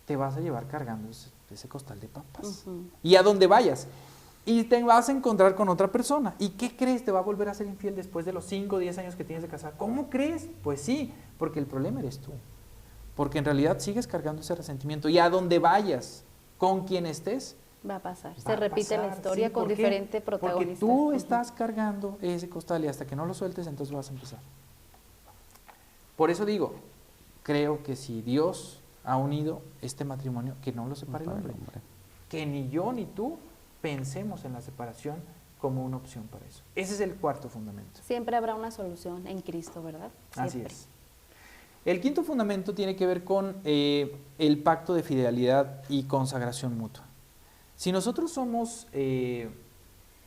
te vas a llevar cargando ese costal de papas. Y a donde vayas. Y te vas a encontrar con otra persona. ¿Y qué crees? ¿Te va a volver a ser infiel después de los 5 o 10 años que tienes de casar? ¿Cómo crees? Pues sí, porque el problema eres tú. porque en realidad sigues cargando ese resentimiento y a donde vayas, con quien estés, Va a pasar. va Se a repite la pasar. historia Sí, con ¿por qué? diferente protagonista. Porque tú estás cargando ese costal y hasta que no lo sueltes, entonces vas a empezar. Por eso digo, creo que si Dios ha unido este matrimonio, que no lo separe el hombre. Que ni yo ni tú pensemos en la separación como una opción para eso. Ese es el cuarto fundamento. Siempre habrá una solución en Cristo, ¿verdad? Así Siempre. es. El quinto fundamento tiene que ver con el pacto de fidelidad y consagración mutua. Si nosotros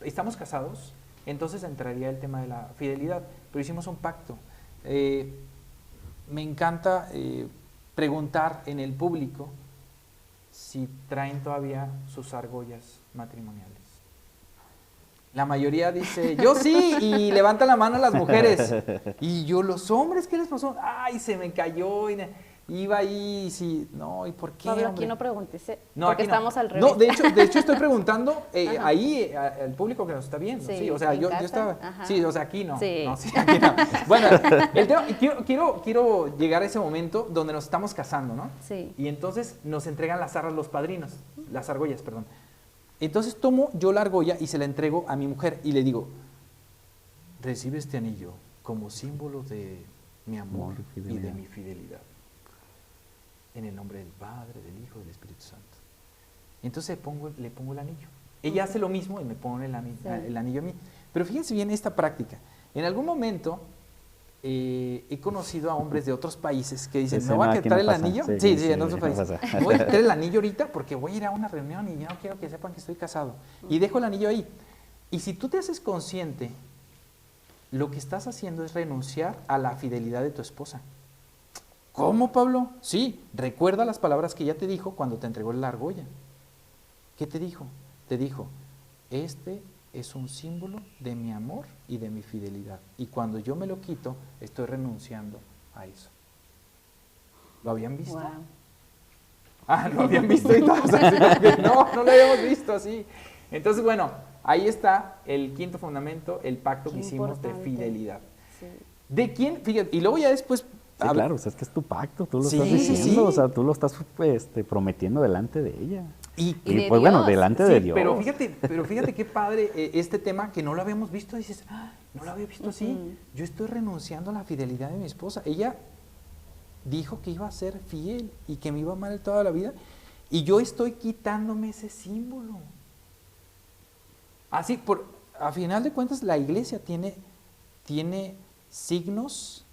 estamos casados, entonces entraría el tema de la fidelidad, pero hicimos un pacto. Me encanta preguntar en el público si traen todavía sus argollas matrimoniales. La mayoría dice, yo sí, y levantan la mano las mujeres. Y yo, los hombres, ¿qué les pasó? Ay, se me cayó, iba ahí, sí, no, ¿y por qué, Pablo, hombre? aquí no preguntes, No, porque aquí no. estamos al revés. No, de hecho estoy preguntando ahí al público que nos está viendo. Sí, Sí, o sea, en yo casa, estaba. ajá. Sí, o sea, aquí no. Sí. No, sí, aquí no. Bueno, el tema, quiero llegar a ese momento donde nos estamos casando, ¿no? Sí. Y entonces nos entregan las arras los padrinos, las argollas, perdón. Entonces tomo yo la argolla y se la entrego a mi mujer y le digo, recibe este anillo como símbolo de mi amor y de mi fidelidad. En el nombre del Padre, del Hijo y del Espíritu Santo. Entonces le pongo el anillo. Ella hace lo mismo y me pone el anillo a mí. Pero fíjense bien esta práctica. En algún momento he conocido a hombres de otros países que dicen, ¿me voy a quitar el anillo? Sí, en otros países. Me voy a quitar el anillo ahorita porque voy a ir a una reunión y no quiero que sepan que estoy casado. Y dejo el anillo ahí. Y si tú te haces consciente, lo que estás haciendo es renunciar a la fidelidad de tu esposa. ¿Cómo, Pablo? Sí, recuerda las palabras que ella te dijo cuando te entregó la argolla. ¿Qué te dijo? Te dijo, este es un símbolo de mi amor y de mi fidelidad. Y cuando yo me lo quito, estoy renunciando a eso. ¿Lo habían visto? Wow. Ah, lo habían visto y todos así como que no lo habíamos visto así. Entonces, bueno, ahí está el quinto fundamento, el pacto Qué que hicimos importante. de fidelidad. Sí. ¿De quién? Fíjate, y luego ya después... Sí, claro, o sea, es que es tu pacto, tú lo Sí, estás diciendo, sí. o sea, tú lo estás prometiendo delante de ella. Y de pues bueno, Dios. delante sí, de Dios. pero fíjate qué padre este tema que no lo habíamos visto. Dices, no lo había visto así. Yo estoy renunciando a la fidelidad de mi esposa. Ella dijo que iba a ser fiel y que me iba a amar toda la vida. Y yo estoy quitándome ese símbolo. Así, a final de cuentas, la iglesia tiene signos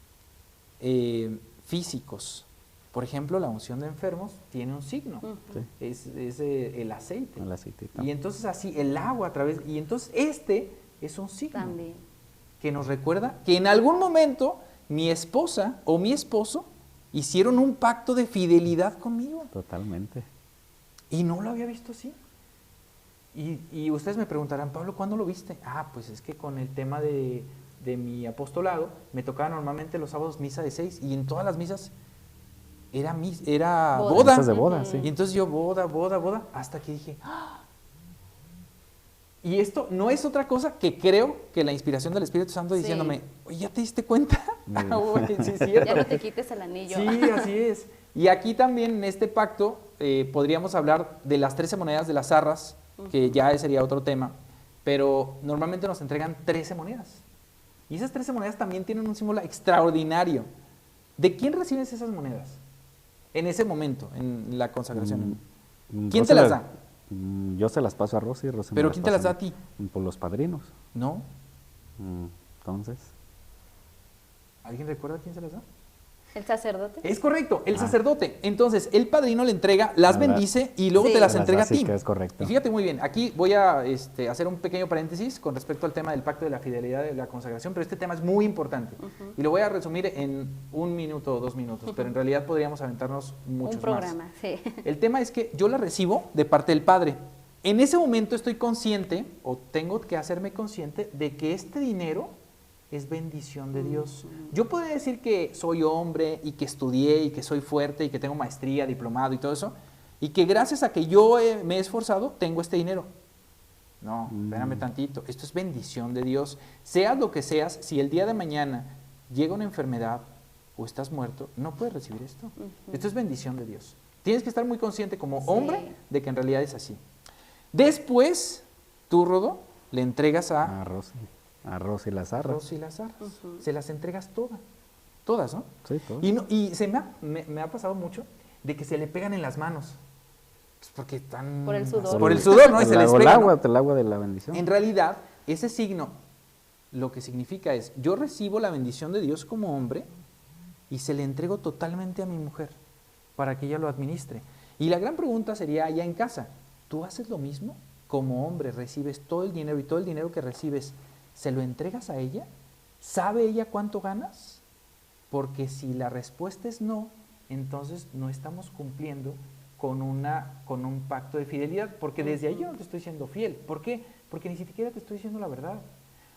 físicos. Por ejemplo, la unción de enfermos tiene un signo, Sí. es el aceite. El aceitito. Y entonces así, el agua a través, y entonces este es un signo También. que nos recuerda que en algún momento mi esposa o mi esposo hicieron un pacto de fidelidad conmigo. Totalmente. Y no lo había visto así. Y ustedes me preguntarán, Pablo, ¿cuándo lo viste? Pues es que con el tema de mi apostolado, me tocaba normalmente los sábados misa de 6 y en todas las misas era boda. Misas de boda, sí. Y entonces yo boda, hasta que dije, y esto no es otra cosa que creo que la inspiración del Espíritu Santo Sí. diciéndome, oye, ¿ya te diste cuenta? Oye, sí, es cierto. Ya no te quites el anillo. Sí, así es. Y aquí también en este pacto podríamos hablar de las 13 monedas de las arras, que ya sería otro tema, pero normalmente nos entregan 13 monedas. Y esas 13 monedas también tienen un símbolo extraordinario. ¿De quién recibes esas monedas? En ese momento, en la consagración. ¿Quién te las da? Yo se las paso a Rosy. ¿Pero quién te las da a ti? Por los padrinos. ¿No? Entonces, ¿Alguien recuerda quién se las da? ¿El sacerdote? Es correcto, el sacerdote. Entonces, el padrino le entrega, las bendice y luego Sí. te las Las entrega a da, sí, ti. que es correcto. Y fíjate muy bien, aquí voy a hacer un pequeño paréntesis con respecto al tema del pacto de la fidelidad de la consagración, pero este tema es muy importante. Y lo voy a resumir en 1 minuto o 2 minutos, pero en realidad podríamos aventarnos muchos Un programa, más. sí. El tema es que yo la recibo de parte del Padre. En ese momento estoy consciente, o tengo que hacerme consciente, de que este dinero es bendición de Dios. Yo puedo decir que soy hombre y que estudié y que soy fuerte y que tengo maestría, diplomado y todo eso, y que gracias a que yo me he esforzado, tengo este dinero. No, espérame tantito, esto es bendición de Dios. Seas lo que seas, si el día de mañana llega una enfermedad o estás muerto, no puedes recibir esto. Esto es bendición de Dios. Tienes que estar muy consciente como hombre de que en realidad es así. Después, tú, Rodo, le entregas a Rosy Lazar. Rosy Lazar. Se las entregas todas, ¿no? Sí, todas. Y se me ha pasado mucho de que se le pegan en las manos. Pues porque están... Por el sudor. Por el sudor, ¿no? Y se les pega, el agua de la bendición. En realidad, ese signo, lo que significa es, yo recibo la bendición de Dios como hombre y se le entrego totalmente a mi mujer para que ella lo administre. Y la gran pregunta sería allá en casa, ¿tú haces lo mismo? Como hombre recibes todo el dinero y todo el dinero que recibes, ¿se lo entregas a ella? ¿Sabe ella cuánto ganas? Porque si la respuesta es no, entonces no estamos cumpliendo con un pacto de fidelidad, porque desde ahí yo no te estoy siendo fiel. ¿Por qué? Porque ni siquiera te estoy diciendo la verdad.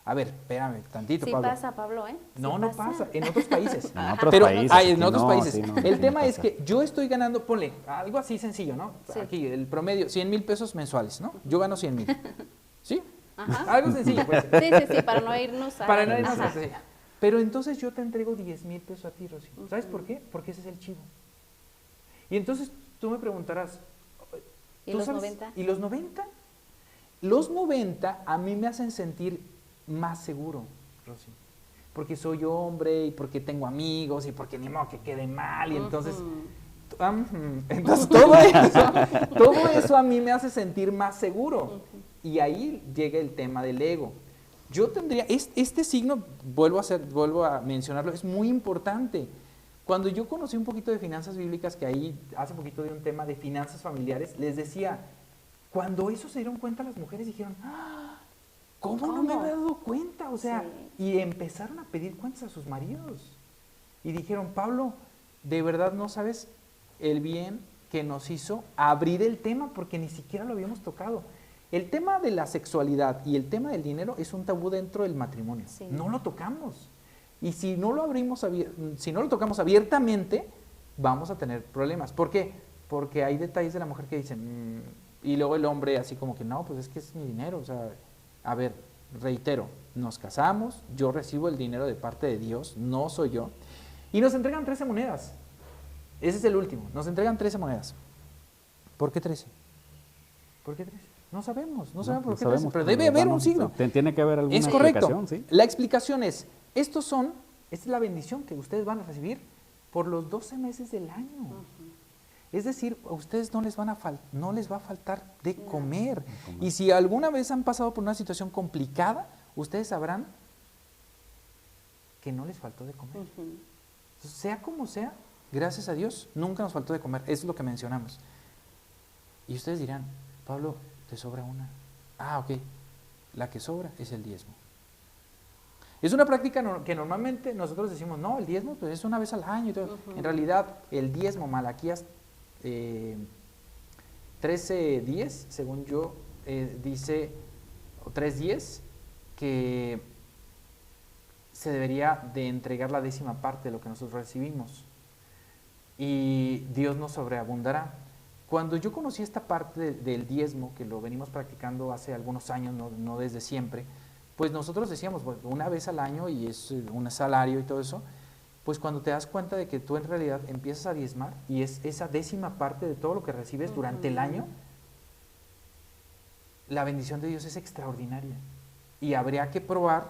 A ver, espérame tantito, sí Pablo. Sí pasa, Pablo, ¿eh? No, no pasa. En otros países. En otros países. En otros países. Sí, no, el sí, tema no es pasa. que yo estoy ganando, ponle, algo así sencillo, ¿no? Sí. Aquí, el promedio, 100,000 pesos mensuales, ¿no? Yo gano 100,000. ¿Sí? Ajá. Algo sencillo, pues. Sí, para no irnos a... Para no irnos Ajá. así. Pero entonces yo te entrego 10,000 pesos a ti, Rosy. ¿Sabes por qué? Porque ese es el chivo. Y entonces tú me preguntarás, ¿Y ¿tú los sabes? 90? ¿Y los 90? Los 90 a mí me hacen sentir más seguro, Rosy. Porque soy hombre y porque tengo amigos y porque ni modo que quede mal y entonces... Entonces todo eso a mí me hace sentir más seguro. Y ahí llega el tema del ego. Yo tendría, este signo, vuelvo a mencionarlo, es muy importante. Cuando yo conocí un poquito de finanzas bíblicas, que ahí hace poquito de un tema de finanzas familiares, les decía, cuando eso se dieron cuenta las mujeres dijeron, ¿cómo no me había dado cuenta? O sea, y empezaron a pedir cuentas a sus maridos. Y dijeron, Pablo, de verdad no sabes el bien que nos hizo abrir el tema porque ni siquiera lo habíamos tocado. El tema de la sexualidad y el tema del dinero es un tabú dentro del matrimonio. Sí. No lo tocamos. Y si no lo si no lo tocamos abiertamente, vamos a tener problemas. ¿Por qué? Porque hay detalles de la mujer que dicen, y luego el hombre así como que, no, pues es que es mi dinero. O sea, a ver, reitero, nos casamos, yo recibo el dinero de parte de Dios, no soy yo. Y nos entregan 13 monedas. Ese es el último. Nos entregan 13 monedas. ¿Por qué 13? ¿Por qué 13? No sabemos por qué 13, pero debe haber un signo. Tiene que haber alguna explicación. Es correcto. ¿Sí? La explicación es, esta es la bendición que ustedes van a recibir por los 12 meses del año. Es decir, a ustedes no les va a faltar de comer. Y si alguna vez han pasado por una situación complicada, ustedes sabrán que no les faltó de comer. Entonces, sea como sea, gracias a Dios, nunca nos faltó de comer. Eso es lo que mencionamos. Y ustedes dirán, Pablo, te sobra una. Ok. La que sobra es el diezmo. Es una práctica que normalmente nosotros decimos, no, el diezmo pues, es una vez al año. Y todo. En realidad, el diezmo, Malaquías 13:10, según yo, dice, o 3:10, que se debería de entregar la 10ª parte de lo que nosotros recibimos. Y Dios nos sobreabundará. Cuando yo conocí esta parte del diezmo, que lo venimos practicando hace algunos años, no desde siempre, pues nosotros decíamos, bueno, una vez al año y es un salario y todo eso, pues cuando te das cuenta de que tú en realidad empiezas a diezmar y es esa 10ª parte de todo lo que recibes durante el año, la bendición de Dios es extraordinaria. Y habría que probar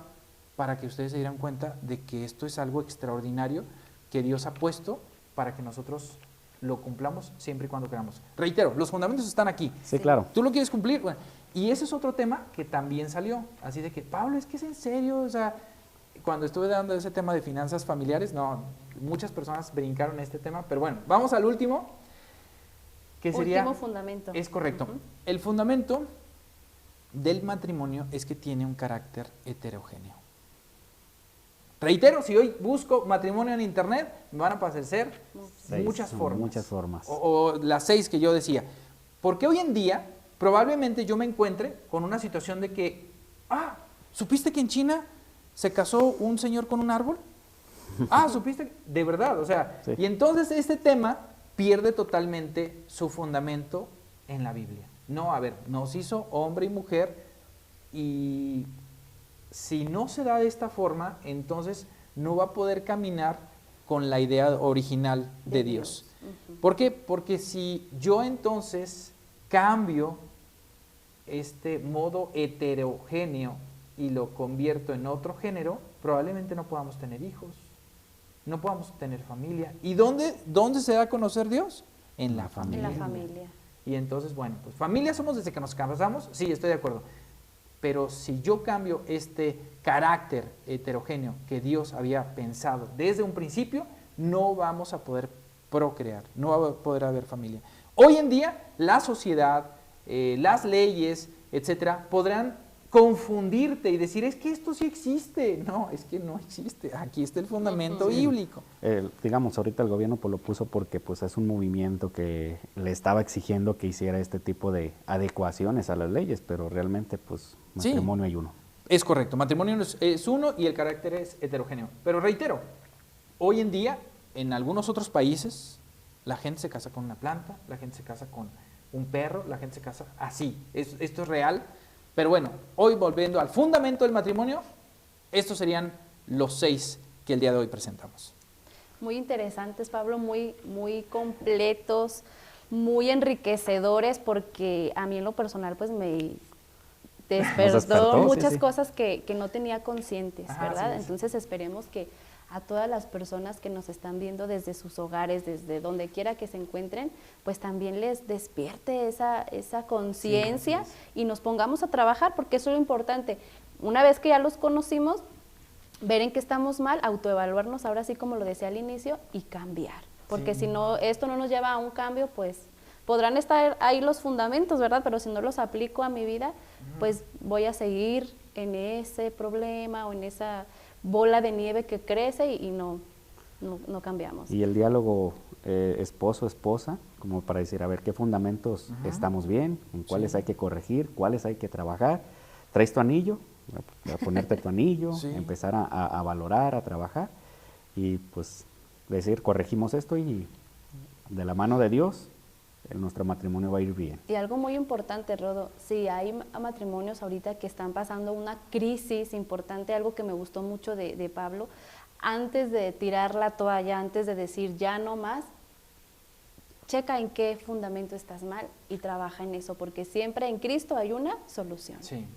para que ustedes se dieran cuenta de que esto es algo extraordinario que Dios ha puesto para que nosotros lo cumplamos siempre y cuando queramos. Reitero, los fundamentos están aquí. Sí, claro. ¿Tú lo quieres cumplir? Bueno, y ese es otro tema que también salió. Así de que, Pablo, es que es en serio. O sea, cuando estuve dando ese tema de finanzas familiares, no, muchas personas brincaron este tema. Pero bueno, vamos al último, que sería... Último fundamento. Es correcto. El fundamento del matrimonio es que tiene un carácter heterogéneo. Reitero, si hoy busco matrimonio en internet, me van a aparecer muchas formas. Muchas formas. O las 6 que yo decía. Porque hoy en día, probablemente yo me encuentre con una situación de que, ¿supiste que en China se casó un señor con un árbol? ¿Supiste? De verdad, o sea, sí. Y entonces este tema pierde totalmente su fundamento en la Biblia. No, a ver, nos hizo hombre y mujer y... si no se da de esta forma, entonces no va a poder caminar con la idea original de Dios. ¿Por qué? Porque si yo entonces cambio este modo heterogéneo y lo convierto en otro género, probablemente no podamos tener hijos, no podamos tener familia. ¿Y dónde se da a conocer Dios? En la familia. En la familia. Y entonces, bueno, pues familia somos desde que nos casamos, sí, estoy de acuerdo. Pero si yo cambio este carácter heterogéneo que Dios había pensado desde un principio, no vamos a poder procrear, no va a poder haber familia. Hoy en día, la sociedad, las leyes, etcétera, podrán confundirte y decir, es que esto sí existe. No, es que no existe. Aquí está el fundamento bíblico. Digamos, ahorita el gobierno pues, lo puso porque pues, es un movimiento que le estaba exigiendo que hiciera este tipo de adecuaciones a las leyes, pero realmente, pues, matrimonio hay uno. Es correcto, matrimonio es uno y el carácter es heterogéneo. Pero reitero, hoy en día, en algunos otros países, la gente se casa con una planta, la gente se casa con un perro, la gente se casa así. Esto es real. Pero bueno, hoy volviendo al fundamento del matrimonio, estos serían los 6 que el día de hoy presentamos. Muy interesantes, Pablo, muy completos, muy enriquecedores, porque a mí en lo personal pues me despertó muchas cosas que no tenía conscientes, ¿verdad? Entonces esperemos que a todas las personas que nos están viendo desde sus hogares, desde donde quiera que se encuentren, pues también les despierte esa conciencia y nos pongamos a trabajar, porque eso es lo importante. Una vez que ya los conocimos, ver en qué estamos mal, autoevaluarnos, ahora sí como lo decía al inicio, y cambiar. Porque si no, esto no nos lleva a un cambio, pues podrán estar ahí los fundamentos, ¿verdad? Pero si no los aplico a mi vida, pues voy a seguir en ese problema o en esa bola de nieve que crece y no cambiamos. Y el diálogo esposo-esposa, como para decir, a ver, ¿qué fundamentos estamos bien? ¿En cuáles hay que corregir? ¿Cuáles hay que trabajar? ¿Traes tu anillo? A ponerte tu anillo, empezar a valorar, a trabajar y pues decir, corregimos esto y de la mano de Dios nuestro matrimonio va a ir bien. Y algo muy importante, Rodo, sí, hay matrimonios ahorita que están pasando una crisis importante, algo que me gustó mucho de Pablo, antes de tirar la toalla, antes de decir ya no más, checa en qué fundamento estás mal y trabaja en eso, porque siempre en Cristo hay una solución. Sí.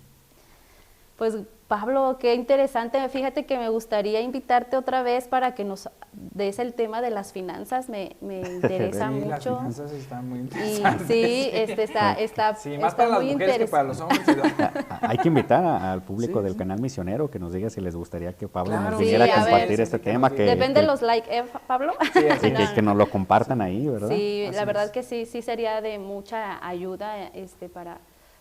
Pues Pablo, qué interesante, fíjate que me gustaría invitarte otra vez para que nos des el tema de las finanzas, me interesa mucho. Las finanzas están muy interesantes. Sí, está sí, más para las mujeres que para los hombres. Hay que invitar al público del canal misionero que nos diga si les gustaría que Pablo nos viniera a compartir este tema. Depende de los likes, Pablo. Sí, que nos lo compartan ahí, ¿verdad? Sí, la verdad que sí sería de mucha ayuda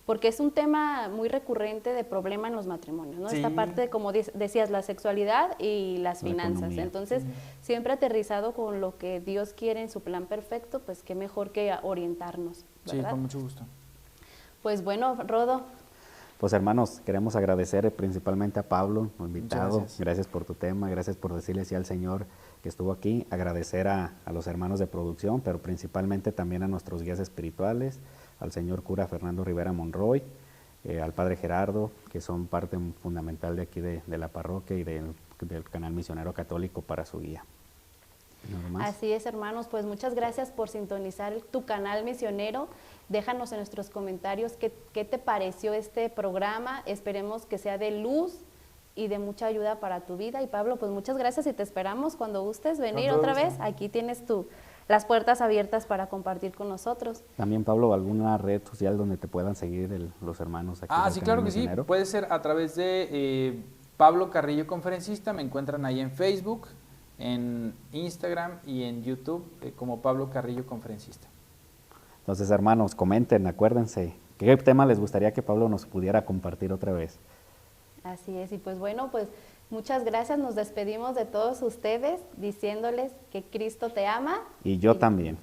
porque es un tema muy recurrente de problema en los matrimonios, ¿no? Esta parte de, como decías, la sexualidad y las finanzas. Entonces, siempre aterrizado con lo que Dios quiere en su plan perfecto, pues qué mejor que orientarnos, ¿verdad? Sí, con mucho gusto. Pues bueno, Rodo. Pues hermanos, queremos agradecer principalmente a Pablo, nuestro invitado. Gracias por tu tema, gracias por decirle sí al Señor que estuvo aquí. Agradecer a los hermanos de producción, pero principalmente también a nuestros guías espirituales, al señor cura Fernando Rivera Monroy, al padre Gerardo, que son parte fundamental de aquí de la parroquia y del canal misionero católico para su guía. Así es, hermanos, pues muchas gracias por sintonizar tu canal misionero. Déjanos en nuestros comentarios qué te pareció este programa. Esperemos que sea de luz y de mucha ayuda para tu vida. Y Pablo, pues muchas gracias y te esperamos cuando gustes venir otra vez. Aquí tienes las puertas abiertas para compartir con nosotros. También, Pablo, ¿alguna red social donde te puedan seguir los hermanos aquí? Sí, claro que sí. Puede ser a través de Pablo Carrillo Conferencista. Me encuentran ahí en Facebook, en Instagram y en YouTube como Pablo Carrillo Conferencista. Entonces, hermanos, comenten, acuérdense, ¿qué tema les gustaría que Pablo nos pudiera compartir otra vez? Así es, y pues bueno, pues muchas gracias, nos despedimos de todos ustedes diciéndoles que Cristo te ama. Y yo también.